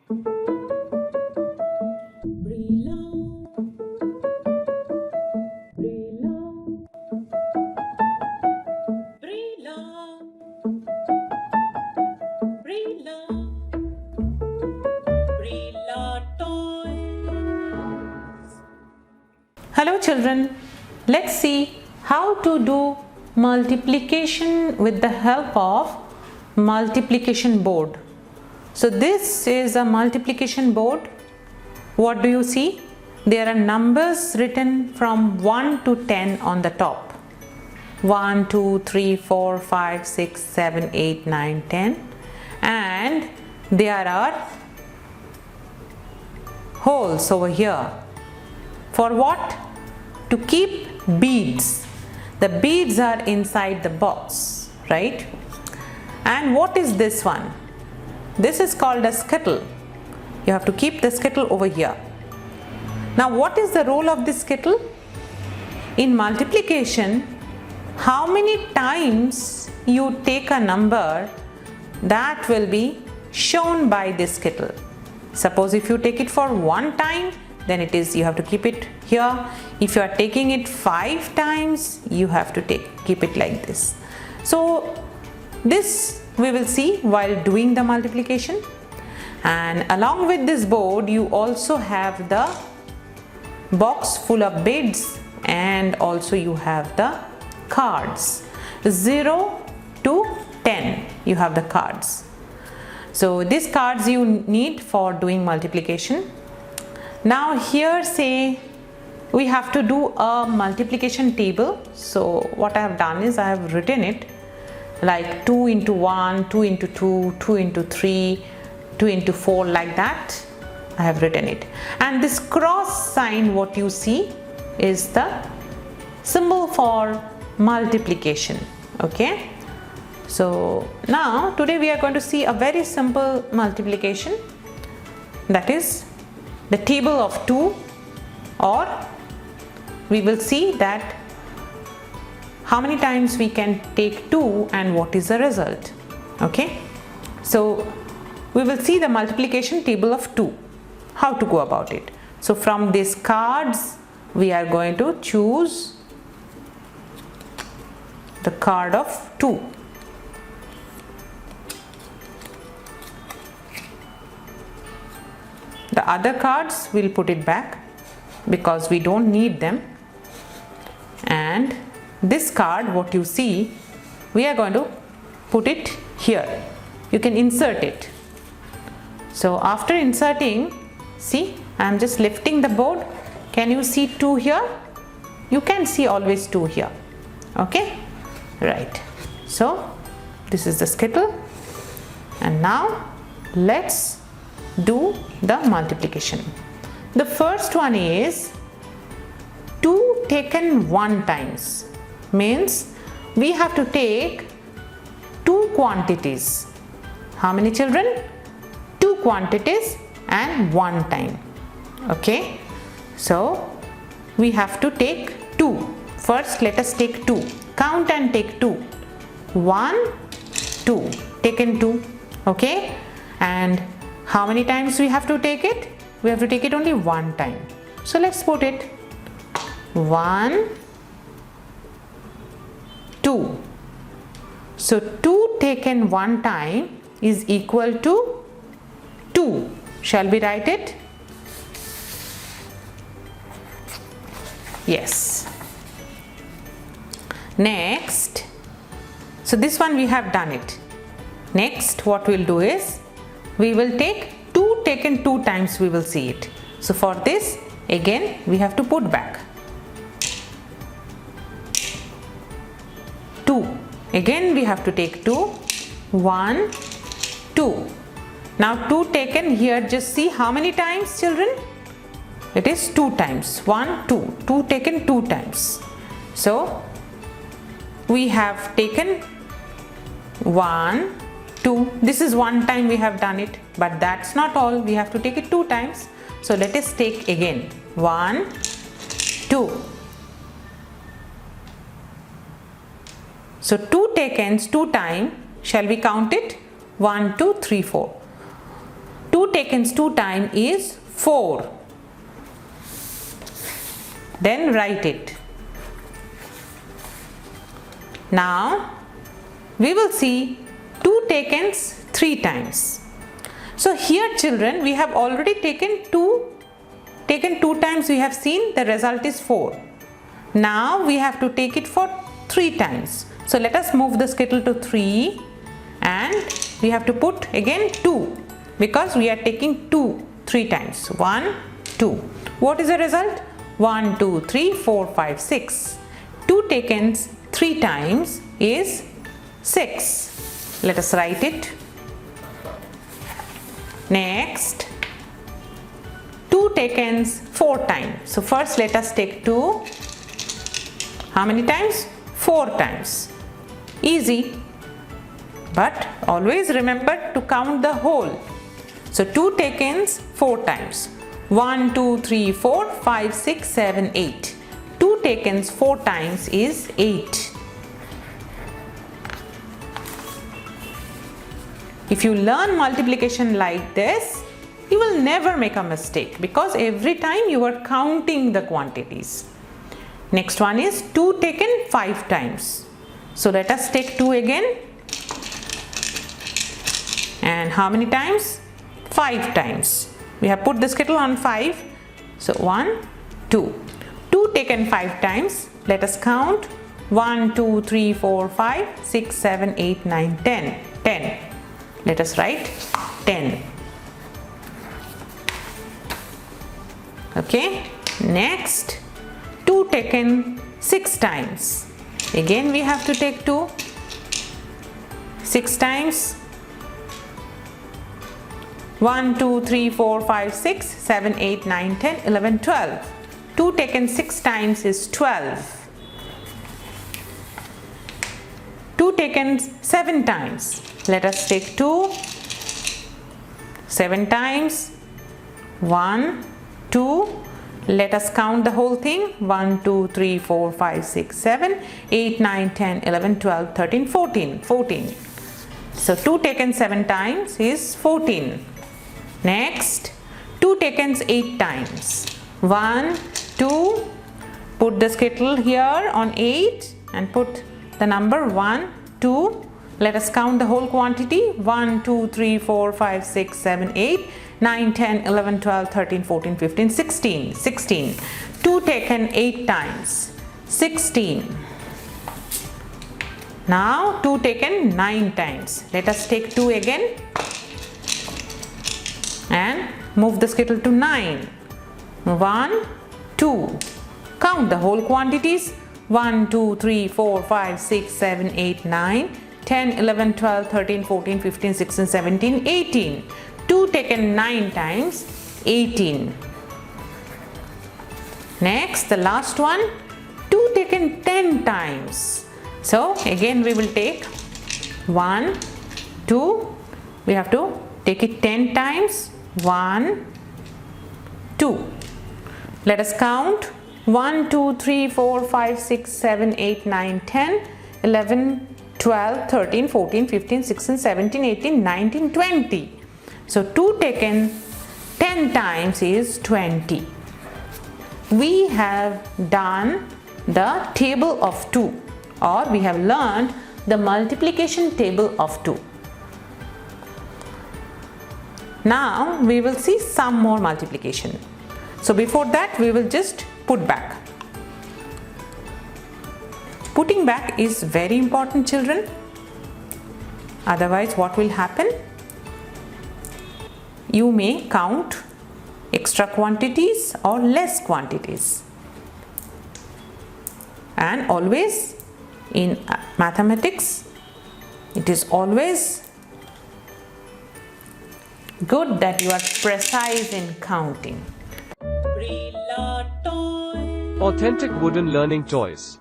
Hello children, let's see how to do multiplication with the help of multiplication board. So this is a multiplication board. What do you see? There are numbers written from 1 to 10 on the top. 1, 2, 3, 4, 5, 6, 7, 8, 9, 10, and there are holes over here. For what? To keep beads. The beads are inside the box, right? And what is this one? This is called a skittle. You have to keep the skittle over here. Now what is the role of this skittle? In multiplication, how many times you take a number, that will be shown by this skittle. Suppose if you take it for one time, then it is, you have to keep it here. If you are taking it 5 times, you have to keep it like this. So this we will see while doing the multiplication. And along with this board, you also have the box full of beads, and also you have the cards. 0 to 10 you have the cards. So these cards you need for doing multiplication. Now here say we have to do a multiplication table. So what I have done is I have written it like 2 into 1, 2 into 2, 2 into 3, 2 into 4, like that I have written it. And this cross sign what you see is the symbol for multiplication. Okay, so now today we are going to see a very simple multiplication, that is the table of 2, or we will see that how many times we can take 2 and what is the result. Okay, so we will see the multiplication table of 2, how to go about it. So from these cards we are going to choose the card of 2. The other cards we'll put it back because we don't need them. And this card what you see, we are going to put it here. You can insert it. So after inserting, see, I am just lifting the board. Can you see 2 here? You can see always 2 here. Okay, right. So this is the skittle, and now let's do the multiplication. The first one is 2 taken 1 times, means we have to take 2 quantities. How many children? 2 quantities and 1 time. Okay, so we have to take 2. First let us take 2. Count and take 2. 1, 2. Taken 2. Okay, and how many times we have to take it? We have to take it only 1 time. So let's put it 1, 2. So 2 taken 1 time is equal to 2. Shall we write it? Yes. Next, so this one we have done it. Next what we'll do is we will take 2 taken 2 times, we will see it. So for this again we have to put back 2. Again we have to take 2. 1, 2. Now 2 taken here, just see how many times children? It is 2 times. 1, 2. 2 taken 2 times. So we have taken 1, 2. This is 1 time we have done it, but that's not all. We have to take it 2 times. So let us take again 1, 2. So 2 takens 2 times. Shall we count it? 1, 2, 3, 4. 2 2 taken 2 times is 4. Then write it. Now we will see 2 taken 3 times. So here children, we have already taken 2 times, we have seen the result is 4. Now we have to take it for 3 times. So let us move the skittle to 3 and we have to put again 2 because we are taking 3 times. 1, 2. What is the result? 1, 2, 3, 4, 5, 6. 2 taken 3 times is 6. Let us write it. Next, 2 taken 4 times. So first let us take 2. How many times? 4 times. Easy. But always remember to count the whole. So 2 taken 4 times. 1, 2, 3, 4, 5, 6, 7, 8. 2 taken 4 times is 8. If you learn multiplication like this, you will never make a mistake because every time you are counting the quantities. Next one is 2 taken 5 times. So let us take 2 again. And how many times? 5 times. We have put the skittle on 5. So 1, 2. 2 taken 5 times. Let us count. 1, 2, 3, 4, 5, 6, 7, 8, 9, 10. 10. Let us write 10. Okay. Next, 2 taken 6 times. Again we have to take 2. 6 times. 1, 2, 3, 4, 5, 6, 7, 8, 9, 10, 11, 12. 2 taken 6 times is 12. 2 taken 7 times. Let us take 2. 7 times. 1, 2. Let us count the whole thing. 1, 2, 3, 4, 5, 6, 7, 8, 9, 10, 11, 12, 13, 14. 14. So 2 taken 7 times is 14. Next, 2 taken 8 times. 1, 2. Put the skittle here on 8 and put the number 1, 2. Let us count the whole quantity. 1, 2, 3, 4, 5, 6, 7, 8, 9, 10, 11, 12, 13, 14, 15, 16. 16. 2 taken 8 times. 16. Now 2 taken 9 times. Let us take 2 again and move the skittle to 9. 1, 2. Count the whole quantities. 1, 2, 3, 4, 5, 6, 7, 8, 9, 10, 11, 12, 13, 14, 15, 16, 17, 18. 2 taken 9 times, 18. Next, the last one, 2 taken 10 times. So again we will take 1, 2. We have to take it 10 times. 1, 2. Let us count. 1, 2, 3, 4, 5, 6, 7, 8, 9, 10, 11, 12, 13, 14, 15, 16, 17, 18, 19, 20. So 2 taken 10 times is 20. We have done the table of 2, or we have learned the multiplication table of 2. Now we will see some more multiplication. So before that we will just put back. Putting back is very important, children. Otherwise what will happen? You may count extra quantities or less quantities. And always in mathematics, it is always good that you are precise in counting. Authentic wooden learning toys.